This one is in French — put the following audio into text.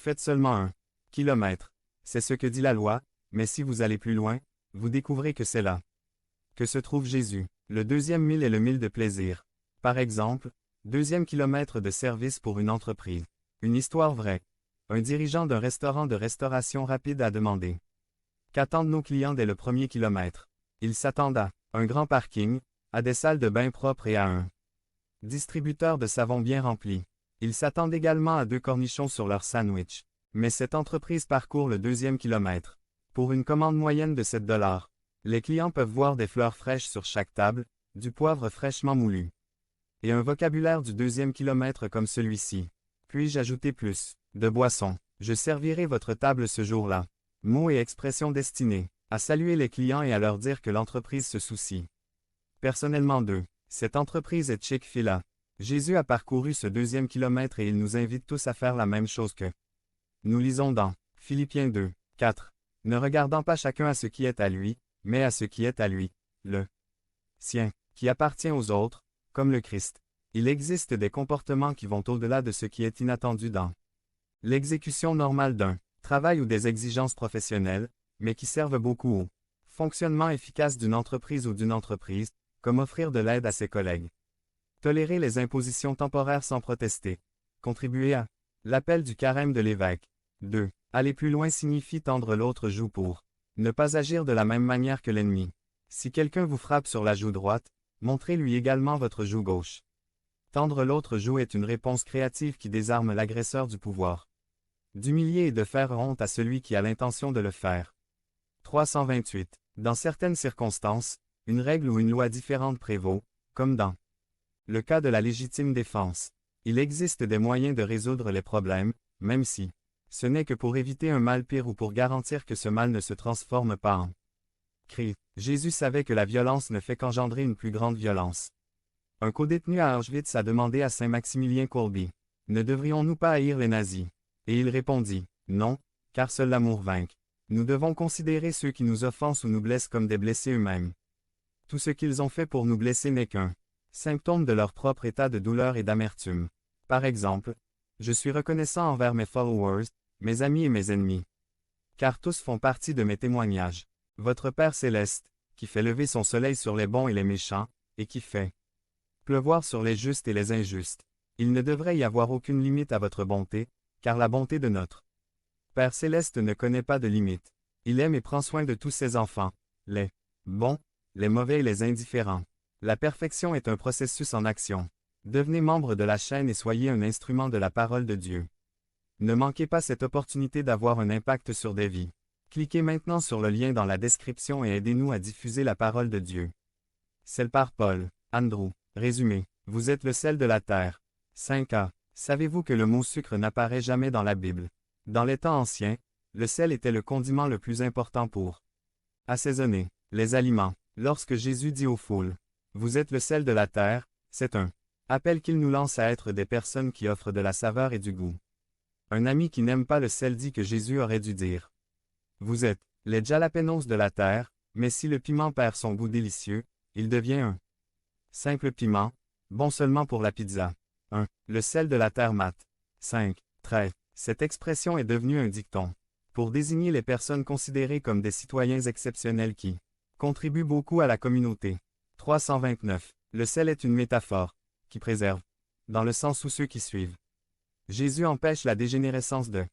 faites seulement 1 kilomètre. C'est ce que dit la loi, mais si vous allez plus loin, vous découvrez que c'est là que se trouve Jésus. Le deuxième mille est le mille de plaisir. Par exemple, deuxième kilomètre de service pour une entreprise. Une histoire vraie. Un dirigeant d'un restaurant de restauration rapide a demandé: qu'attendent nos clients dès le premier kilomètre? Ils s'attendent à un grand parking, à des salles de bain propres et à un distributeur de savon bien rempli. Ils s'attendent également à 2 cornichons sur leur sandwich. Mais cette entreprise parcourt le deuxième kilomètre. Pour une commande moyenne de 7 $, les clients peuvent voir des fleurs fraîches sur chaque table, du poivre fraîchement moulu, et un vocabulaire du deuxième kilomètre comme celui-ci. Puis-je ajouter plus de boissons? Je servirai votre table ce jour-là. Mots et expressions destinés à saluer les clients et à leur dire que l'entreprise se soucie. Personnellement 2. Cette entreprise est Chick-fil-A. Jésus a parcouru ce deuxième kilomètre et il nous invite tous à faire la même chose que nous lisons dans Philippiens 2, 4. Ne regardant pas chacun à ce qui est à lui, mais à ce qui est à lui, le sien, qui appartient aux autres, comme le Christ. Il existe des comportements qui vont au-delà de ce qui est inattendu dans l'exécution normale d'un travail ou des exigences professionnelles, mais qui servent beaucoup au fonctionnement efficace d'une entreprise ou d'une entreprise, comme offrir de l'aide à ses collègues. Tolérer les impositions temporaires sans protester. Contribuer à l'appel du carême de l'évêque. 2. Aller plus loin signifie tendre l'autre joue pour ne pas agir de la même manière que l'ennemi. Si quelqu'un vous frappe sur la joue droite, montrez-lui également votre joue gauche. Tendre l'autre joue est une réponse créative qui désarme l'agresseur du pouvoir. D'humilier et de faire honte à celui qui a l'intention de le faire. 328. Dans certaines circonstances, une règle ou une loi différente prévaut, comme dans le cas de la légitime défense. Il existe des moyens de résoudre les problèmes, même si ce n'est que pour éviter un mal pire ou pour garantir que ce mal ne se transforme pas en crime. Jésus savait que la violence ne fait qu'engendrer une plus grande violence. Un codétenu à Auschwitz a demandé à Saint Maximilien Kolbe: ne devrions-nous pas haïr les nazis? Et il répondit: non, car seul l'amour vainc. Nous devons considérer ceux qui nous offensent ou nous blessent comme des blessés eux-mêmes. Tout ce qu'ils ont fait pour nous blesser n'est qu'un symptôme de leur propre état de douleur et d'amertume. Par exemple, je suis reconnaissant envers mes followers, mes amis et mes ennemis, car tous font partie de mes témoignages. Votre Père céleste, qui fait lever son soleil sur les bons et les méchants, et qui fait pleuvoir sur les justes et les injustes. Il ne devrait y avoir aucune limite à votre bonté, car la bonté de notre Père céleste ne connaît pas de limite. Il aime et prend soin de tous ses enfants, les bons, les mauvais et les indifférents. La perfection est un processus en action. Devenez membre de la chaîne et soyez un instrument de la parole de Dieu. Ne manquez pas cette opportunité d'avoir un impact sur des vies. Cliquez maintenant sur le lien dans la description et aidez-nous à diffuser la parole de Dieu. Sel par Paul, Andrew. Résumé. Vous êtes le sel de la terre. 5a. Savez-vous que le mot sucre n'apparaît jamais dans la Bible? Dans les temps anciens, le sel était le condiment le plus important pour assaisonner les aliments. Lorsque Jésus dit aux foules: vous êtes le sel de la terre, c'est un appel qu'il nous lance à être des personnes qui offrent de la saveur et du goût. Un ami qui n'aime pas le sel dit que Jésus aurait dû dire: vous êtes les jalapenos de la terre, mais si le piment perd son goût délicieux, il devient un simple piment, bon seulement pour la pizza. 1. Le sel de la terre mat. 5. Trait. Cette expression est devenue un dicton pour désigner les personnes considérées comme des citoyens exceptionnels qui contribuent beaucoup à la communauté. 329. Le sel est une métaphore qui préserve, dans le sens où ceux qui suivent Jésus empêchent la dégénérescence de